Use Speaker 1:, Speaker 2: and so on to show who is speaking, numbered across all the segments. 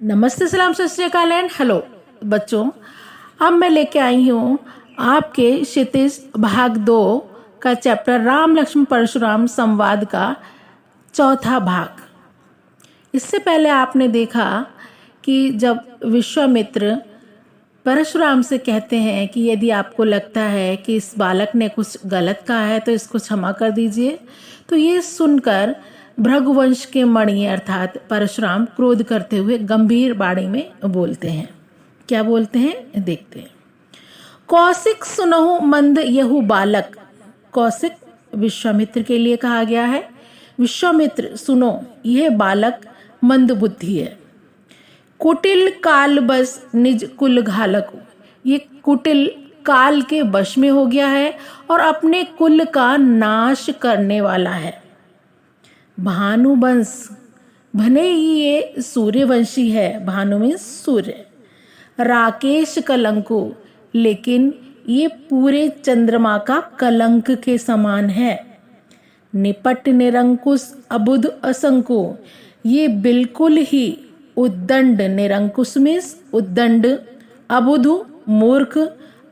Speaker 1: नमस्ते, सलाम, सत श्री अकाल एंड हेलो बच्चों। अब मैं लेके आई हूँ आपके क्षितिज भाग 2 का चैप्टर राम लक्ष्मण परशुराम संवाद का चौथा भाग। इससे पहले आपने देखा कि जब विश्वामित्र परशुराम से कहते हैं कि यदि आपको लगता है कि इस बालक ने कुछ गलत कहा है तो इसको क्षमा कर दीजिए, तो ये सुनकर भृगुवंश के मणि अर्थात परशुराम क्रोध करते हुए गंभीर वाणी में बोलते हैं। क्या बोलते हैं देखते हैं। कौशिक सुनहु मंद यहु बालक। कौशिक विश्वामित्र के लिए कहा गया है। विश्वामित्र सुनो, यह बालक मंद बुद्धि है। कुटिल काल बस निज कुल घालक। ये कुटिल काल के वश में हो गया है और अपने कुल का नाश करने वाला है। भानुवंश, भले ही ये सूर्यवंशी है, भानु में सूर्य। राकेश कलंको, लेकिन ये पूरे चंद्रमा का कलंक के समान है। निपट निरंकुश अबुध असंको, ये बिल्कुल ही उद्दंड, निरंकुश मीन्स उद्दंड, अबुध मूर्ख,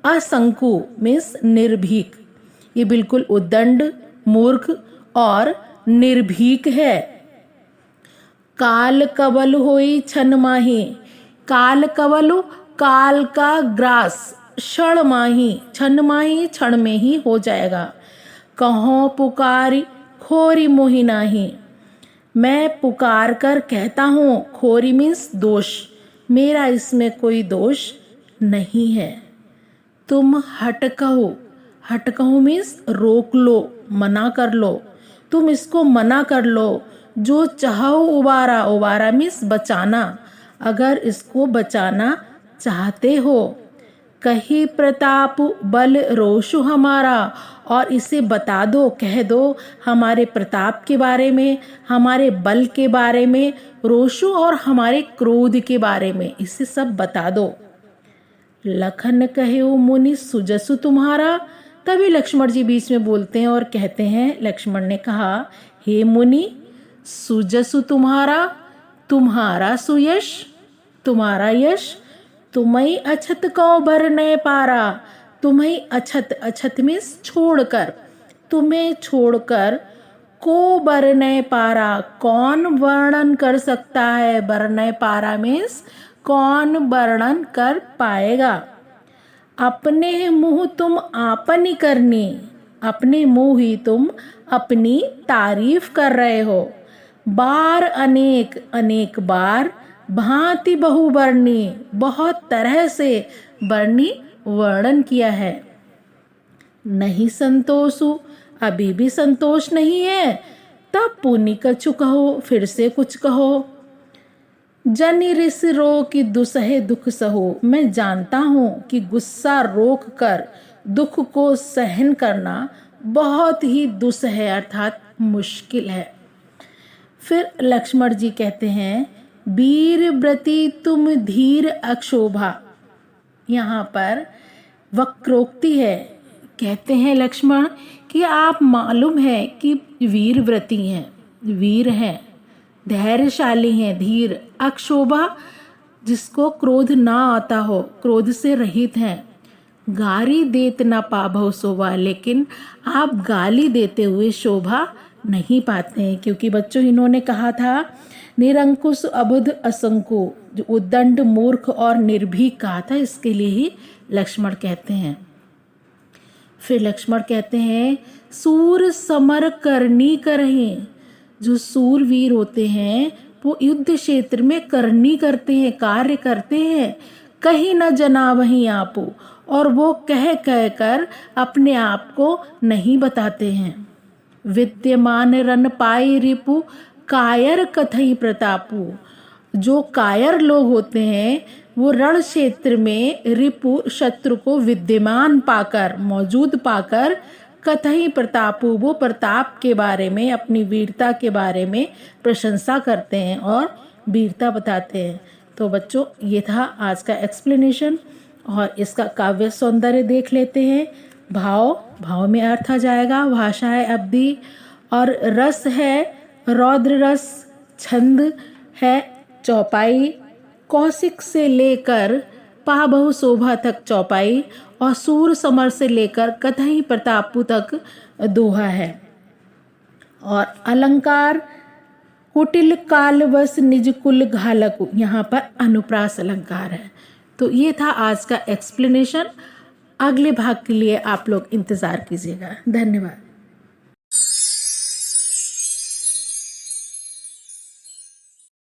Speaker 1: असंकु मीन्स निर्भीक। ये बिल्कुल उद्दंड, मूर्ख और निर्भीक है। काल कवल होई छन माही। काल कवल, काल का ग्रास, क्षण माही, छन माही क्षण में ही हो जाएगा। कहो पुकारी खोरी मोहि नाही। मैं पुकार कर कहता हूँ, खोरी मीन्स दोष, मेरा इसमें कोई दोष नहीं है। तुम हट कहो, हट कहो मीन्स रोक लो, मना कर लो, तुम इसको मना कर लो। जो चाहो उबारा, उबारा मीन्स बचाना, अगर इसको बचाना चाहते हो। कही प्रताप बल रोषु हमारा, और इसे बता दो, कह दो हमारे प्रताप के बारे में, हमारे बल के बारे में, रोषु और हमारे क्रोध के बारे में, इसे सब बता दो। लखन कहे मुनि सुजसु तुम्हारा। तभी लक्ष्मण जी बीच में बोलते हैं और कहते हैं, लक्ष्मण ने कहा, हे मुनि, सुजसु तुम्हारा, तुम्हारा सुयश, तुम्हारा यश, तुम्हें अछत कौ भर न पारा। तुम्हें अछत, अछत मीन्स छोड़कर, तुम्हें छोड़कर को बर न पारा, कौन वर्णन कर सकता है। बर न पारा मीन्स कौन वर्णन कर पाएगा। अपने मुंह तुम आपनी करनी, अपने मुंह ही तुम अपनी तारीफ कर रहे हो। बार अनेक, अनेक बार, भांति बहुवर्णी, बहुत तरह से वर्णी वर्णन किया है। नहीं संतोषु, अभी भी संतोष नहीं है, तब पुनि कछु कहो, फिर से कुछ कहो। जनि रिस रो कि दुसहे दुख सहो। मैं जानता हूँ कि गुस्सा रोक कर दुख को सहन करना बहुत ही दुस्सह है, अर्थात मुश्किल है। फिर लक्ष्मण जी कहते हैं, वीर व्रति तुम धीर अक्षोभा। यहाँ पर वक्रोक्ति है। कहते हैं लक्ष्मण कि आप मालूम है कि वीर व्रति हैं, वीर हैं, धैर्यशाली हैं, धीर, अक्षोभा जिसको क्रोध ना आता हो, क्रोध से रहित हैं। गारी देत ना पाभव शोभा, लेकिन आप गाली देते हुए शोभा नहीं पाते हैं, क्योंकि बच्चों इन्होंने कहा था निरंकुश अबुध असंकु, जो उद्दंड, मूर्ख और निर्भीक कहा था, इसके लिए ही लक्ष्मण कहते हैं। फिर लक्ष्मण कहते हैं, सूर समर करनी करहीं। जो सूरवीर होते हैं वो युद्ध क्षेत्र में करनी करते हैं, कार्य करते हैं। कहीं न जना वहीं आपू, और वो कह कह कर अपने आप को नहीं बताते हैं। विद्यमान रन पाई रिपु, कायर कथई प्रतापु। जो कायर लोग होते हैं वो रण क्षेत्र में रिपु, शत्रु को विद्यमान पाकर, मौजूद पाकर, कथई प्रतापु, वो प्रताप के बारे में, अपनी वीरता के बारे में प्रशंसा करते हैं और वीरता बताते हैं। तो बच्चों, ये था आज का एक्सप्लेनेशन, और इसका काव्य सौंदर्य देख लेते हैं। भाव, भाव में अर्थ आ जाएगा, भाषा है अवधि, और रस है रौद्र रस, छंद है चौपाई, कौशिक से लेकर पाबहु शोभा तक चौपाई और सूर समर से लेकर कतई प्रतापु तक दोहा है। और अलंकार कुटिल कालवश निज कुल घालकु, यहाँ पर अनुप्रास अलंकार है। तो ये था आज का एक्सप्लेनेशन। अगले भाग के लिए आप लोग इंतज़ार कीजिएगा। धन्यवाद।